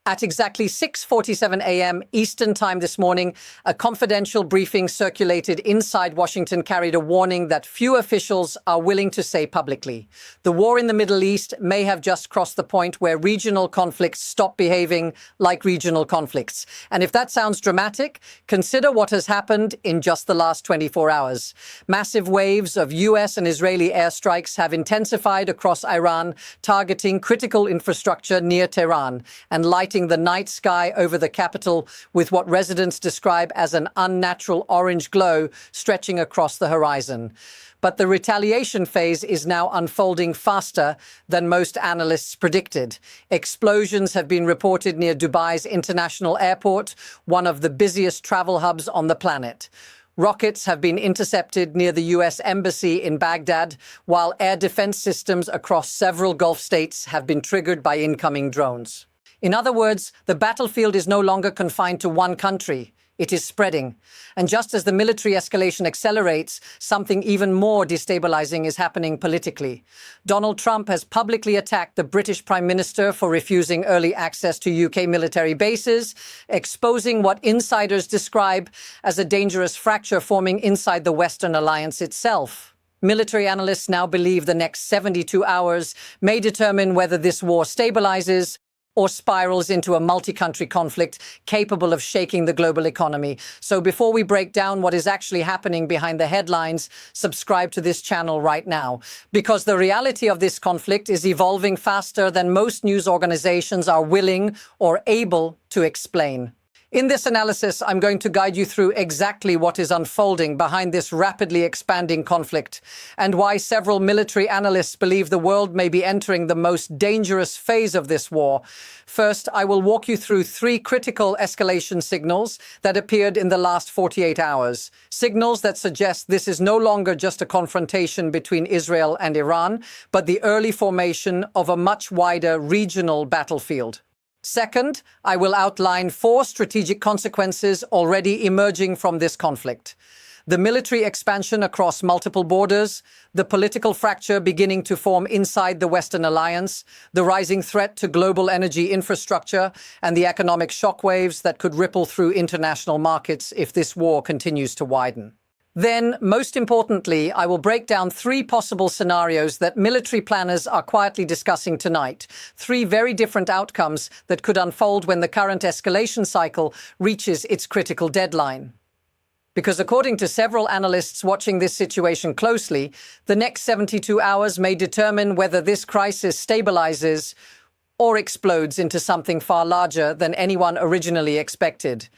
At exactly 6:47 a.m. Eastern Time this morning, a confidential briefing circulated inside Washington carried a warning that few officials are willing to say publicly. The war in the Middle East may have just crossed the point where regional conflicts stop behaving like regional conflicts. And if that sounds dramatic, consider what has happened in just the last 24 hours. Massive waves of US and Israeli airstrikes have intensified across Iran, targeting critical infrastructure near Tehran and lighting the night sky over the capital with what residents describe as an unnatural orange glow stretching across the horizon. But the retaliation phase is now unfolding faster than most analysts predicted. Explosions have been reported near Dubai's international airport, one of the busiest travel hubs on the planet. Rockets have been intercepted near the US Embassy in Baghdad, while air defense systems across several Gulf states have been triggered by incoming drones. In other words, the battlefield is no longer confined to one country. It is spreading. And just as the military escalation accelerates, something even more destabilizing is happening politically. Donald Trump has publicly attacked the British Prime Minister for refusing early access to UK military bases, exposing what insiders describe as a dangerous fracture forming inside the Western alliance itself. Military analysts now believe the next 72 hours may determine whether this war stabilizes or spirals into a multi-country conflict capable of shaking the global economy. So before we break down what is actually happening behind the headlines, subscribe to this channel right now. Because the reality of this conflict is evolving faster than most news organizations are willing or able to explain. In this analysis, I'm going to guide you through exactly what is unfolding behind this rapidly expanding conflict and why several military analysts believe the world may be entering the most dangerous phase of this war. First, I will walk you through three critical escalation signals that appeared in the last 48 hours. Signals that suggest this is no longer just a confrontation between Israel and Iran, but the early formation of a much wider regional battlefield. Second, I will outline four strategic consequences already emerging from this conflict: the military expansion across multiple borders, the political fracture beginning to form inside the Western alliance, the rising threat to global energy infrastructure, and the economic shockwaves that could ripple through international markets if this war continues to widen. Then, most importantly, I will break down three possible scenarios that military planners are quietly discussing tonight. Three very different outcomes that could unfold when the current escalation cycle reaches its critical deadline. Because according to several analysts watching this situation closely, the next 72 hours may determine whether this crisis stabilizes or explodes into something far larger than anyone originally expected.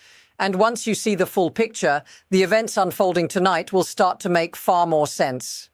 And once you see the full picture, the events unfolding tonight will start to make far more sense.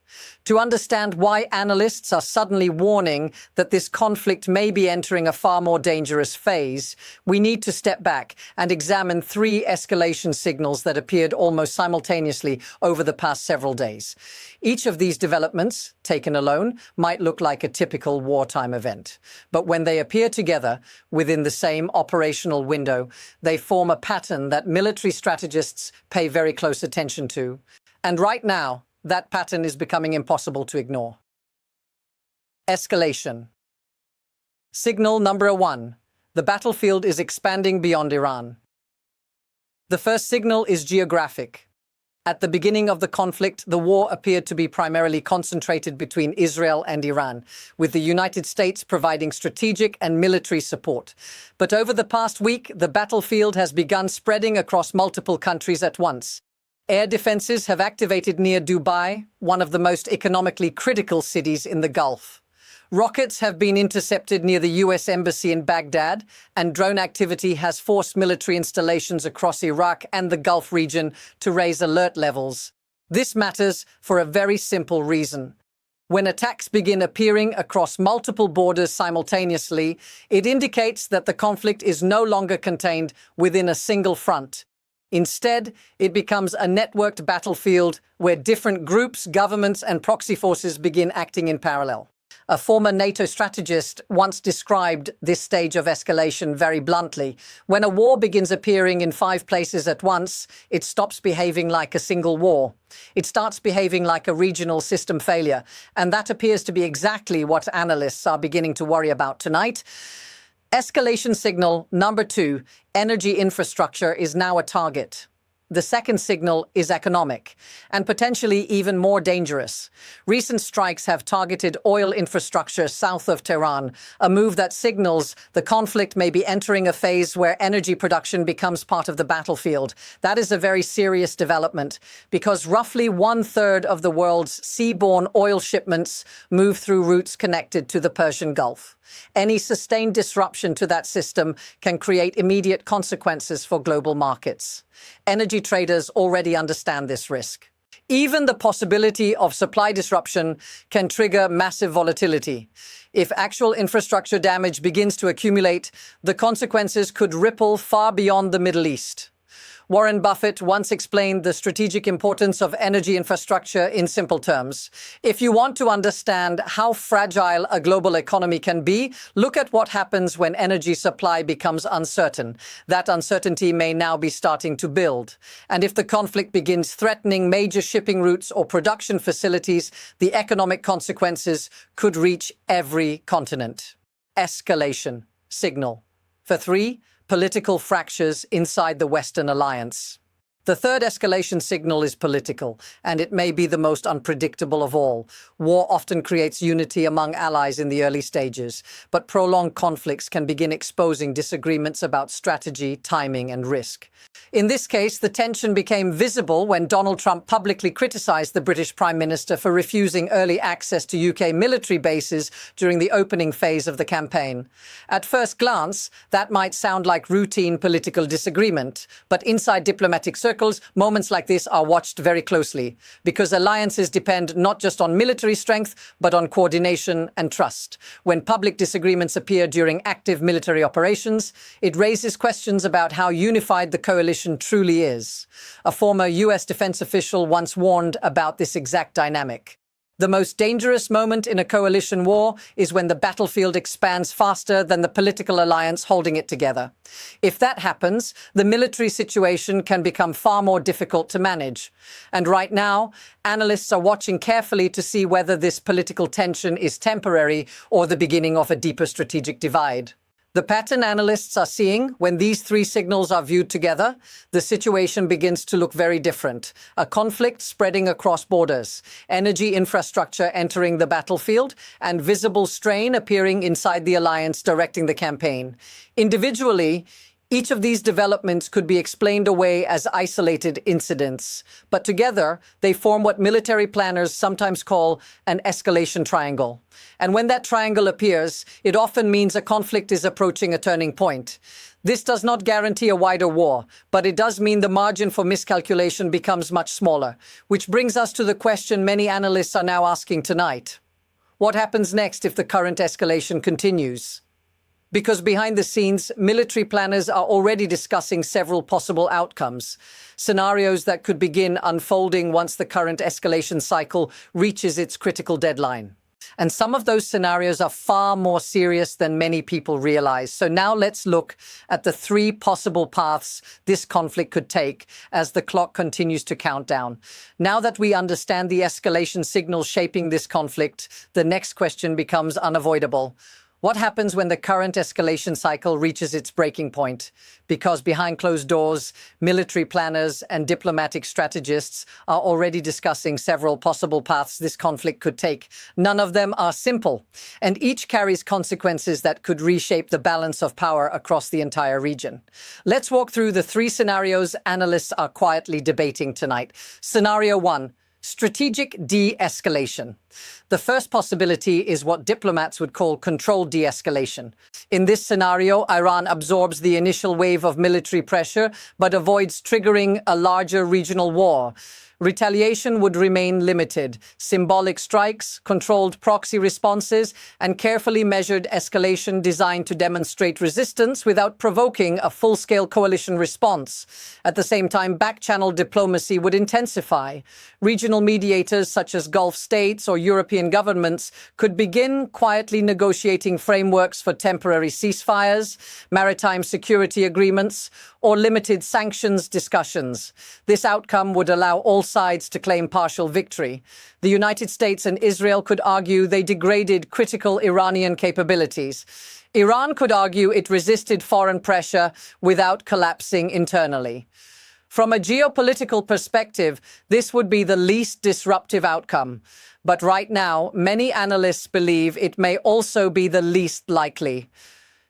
To understand why analysts are suddenly warning that this conflict may be entering a far more dangerous phase, we need to step back and examine three escalation signals that appeared almost simultaneously over the past several days. Each of these developments, taken alone, might look like a typical wartime event. But when they appear together within the same operational window, they form a pattern that military strategists pay very close attention to. And right now, that pattern is becoming impossible to ignore. Escalation. Signal number one. The battlefield is expanding beyond Iran. The first signal is geographic. At the beginning of the conflict, the war appeared to be primarily concentrated between Israel and Iran, with the United States providing strategic and military support. But over the past week, the battlefield has begun spreading across multiple countries at once. Air defenses have activated near Dubai, one of the most economically critical cities in the Gulf. Rockets have been intercepted near the US Embassy in Baghdad, and drone activity has forced military installations across Iraq and the Gulf region to raise alert levels. This matters for a very simple reason. When attacks begin appearing across multiple borders simultaneously, it indicates that the conflict is no longer contained within a single front. Instead, it becomes a networked battlefield where different groups, governments, and proxy forces begin acting in parallel. A former NATO strategist once described this stage of escalation very bluntly. When a war begins appearing in 5 places at once, it stops behaving like a single war. It starts behaving like a regional system failure. And that appears to be exactly what analysts are beginning to worry about tonight. Escalation signal number 2, energy infrastructure is now a target. The second signal is economic, and potentially even more dangerous. Recent strikes have targeted oil infrastructure south of Tehran, a move that signals the conflict may be entering a phase where energy production becomes part of the battlefield. That is a very serious development, because roughly 1/3 of the world's seaborne oil shipments move through routes connected to the Persian Gulf. Any sustained disruption to that system can create immediate consequences for global markets. Energy traders already understand this risk. Even the possibility of supply disruption can trigger massive volatility. If actual infrastructure damage begins to accumulate, the consequences could ripple far beyond the Middle East. Warren Buffett once explained the strategic importance of energy infrastructure in simple terms. If you want to understand how fragile a global economy can be, look at what happens when energy supply becomes uncertain. That uncertainty may now be starting to build. And if the conflict begins threatening major shipping routes or production facilities, the economic consequences could reach every continent. Escalation signal. For 3, political fractures inside the Western alliance. The third escalation signal is political, and it may be the most unpredictable of all. War often creates unity among allies in the early stages, but prolonged conflicts can begin exposing disagreements about strategy, timing, and risk. In this case, the tension became visible when Donald Trump publicly criticized the British Prime Minister for refusing early access to UK military bases during the opening phase of the campaign. At first glance, that might sound like routine political disagreement, but inside diplomatic circles, moments like this are watched very closely, because alliances depend not just on military strength, but on coordination and trust. When public disagreements appear during active military operations, it raises questions about how unified the coalition truly is. A former US defense official once warned about this exact dynamic. The most dangerous moment in a coalition war is when the battlefield expands faster than the political alliance holding it together. If that happens, the military situation can become far more difficult to manage. And right now, analysts are watching carefully to see whether this political tension is temporary or the beginning of a deeper strategic divide. The pattern analysts are seeing, when these 3 signals are viewed together, the situation begins to look very different. A conflict spreading across borders, energy infrastructure entering the battlefield, and visible strain appearing inside the alliance directing the campaign. Individually, each of these developments could be explained away as isolated incidents, but together they form what military planners sometimes call an escalation triangle. And when that triangle appears, it often means a conflict is approaching a turning point. This does not guarantee a wider war, but it does mean the margin for miscalculation becomes much smaller, which brings us to the question many analysts are now asking tonight. What happens next if the current escalation continues? Because behind the scenes, military planners are already discussing several possible outcomes, scenarios that could begin unfolding once the current escalation cycle reaches its critical deadline. And some of those scenarios are far more serious than many people realize. So now let's look at the 3 possible paths this conflict could take as the clock continues to count down. Now that we understand the escalation signals shaping this conflict, the next question becomes unavoidable. What happens when the current escalation cycle reaches its breaking point? Because behind closed doors, military planners and diplomatic strategists are already discussing several possible paths this conflict could take. None of them are simple, and each carries consequences that could reshape the balance of power across the entire region. Let's walk through the 3 scenarios analysts are quietly debating tonight. Scenario 1. Strategic de-escalation. The first possibility is what diplomats would call controlled de-escalation. In this scenario, Iran absorbs the initial wave of military pressure, but avoids triggering a larger regional war. Retaliation would remain limited. Symbolic strikes, controlled proxy responses, and carefully measured escalation designed to demonstrate resistance without provoking a full-scale coalition response. At the same time, back-channel diplomacy would intensify. Regional mediators such as Gulf states or European governments could begin quietly negotiating frameworks for temporary ceasefires, maritime security agreements, or limited sanctions discussions. This outcome would allow all sides to claim partial victory. The United States and Israel could argue they degraded critical Iranian capabilities. Iran could argue it resisted foreign pressure without collapsing internally. From a geopolitical perspective, this would be the least disruptive outcome. But right now, many analysts believe it may also be the least likely.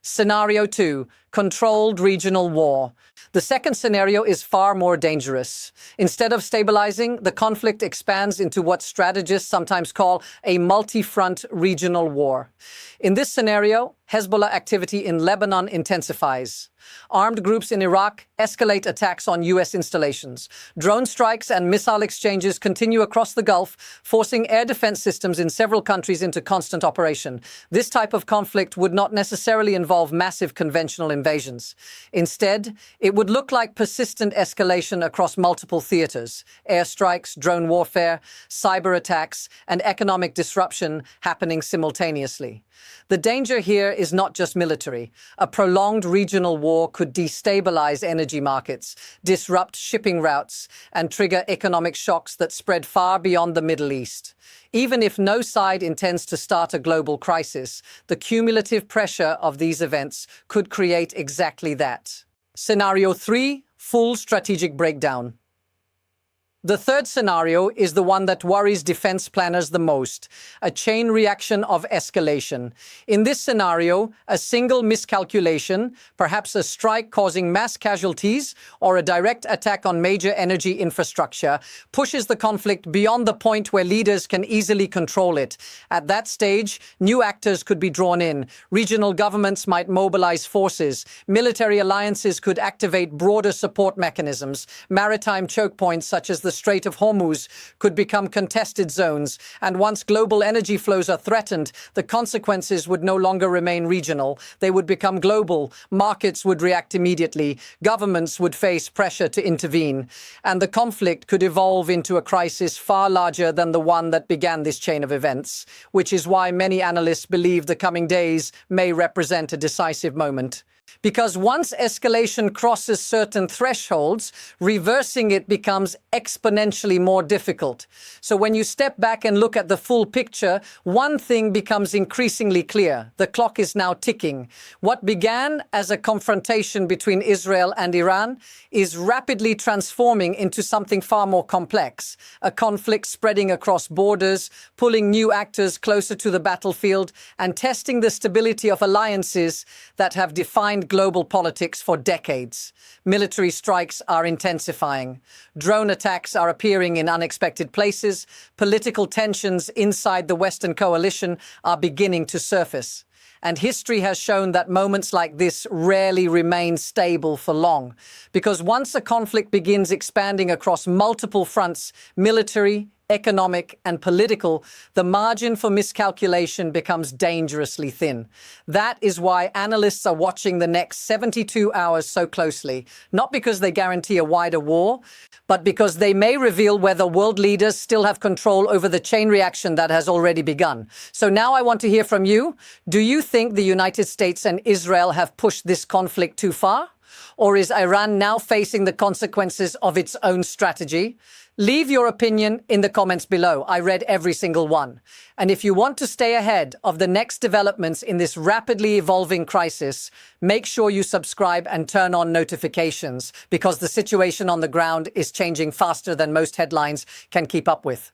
Scenario 2, controlled regional war. The second scenario is far more dangerous. Instead of stabilizing, the conflict expands into what strategists sometimes call a multi-front regional war. In this scenario, Hezbollah activity in Lebanon intensifies. Armed groups in Iraq escalate attacks on U.S. installations. Drone strikes and missile exchanges continue across the Gulf, forcing air defense systems in several countries into constant operation. This type of conflict would not necessarily involve massive conventional invasions. Instead, it would look like persistent escalation across multiple theaters: airstrikes, drone warfare, cyber attacks, and economic disruption happening simultaneously. The danger here is not just military. A prolonged regional war could destabilize energy markets, disrupt shipping routes, and trigger economic shocks that spread far beyond the Middle East. Even if no side intends to start a global crisis, the cumulative pressure of these events could create exactly that. Scenario 3, full strategic breakdown. The third scenario is the one that worries defense planners the most: a chain reaction of escalation. In this scenario, a single miscalculation, perhaps a strike causing mass casualties or a direct attack on major energy infrastructure, pushes the conflict beyond the point where leaders can easily control it. At that stage, new actors could be drawn in. Regional governments might mobilize forces. Military alliances could activate broader support mechanisms. Maritime choke points such as the Strait of Hormuz could become contested zones, and once global energy flows are threatened, the consequences would no longer remain regional. They would become global. Markets would react immediately. Governments would face pressure to intervene. And the conflict could evolve into a crisis far larger than the one that began this chain of events, which is why many analysts believe the coming days may represent a decisive moment. Because once escalation crosses certain thresholds, reversing it becomes exponentially more difficult. So when you step back and look at the full picture, one thing becomes increasingly clear: the clock is now ticking. What began as a confrontation between Israel and Iran is rapidly transforming into something far more complex: a conflict spreading across borders, pulling new actors closer to the battlefield, and testing the stability of alliances that have defined global politics for decades. Military strikes are intensifying. Drone attacks are appearing in unexpected places. Political tensions inside the Western coalition are beginning to surface. And history has shown that moments like this rarely remain stable for long. Because once a conflict begins expanding across multiple fronts, military, economic, and political, the margin for miscalculation becomes dangerously thin. That is why analysts are watching the next 72 hours so closely, not because they guarantee a wider war, but because they may reveal whether world leaders still have control over the chain reaction that has already begun. So now I want to hear from you. Do you think the United States and Israel have pushed this conflict too far? Or is Iran now facing the consequences of its own strategy? Leave your opinion in the comments below. I read every single one. And if you want to stay ahead of the next developments in this rapidly evolving crisis, make sure you subscribe and turn on notifications, because the situation on the ground is changing faster than most headlines can keep up with.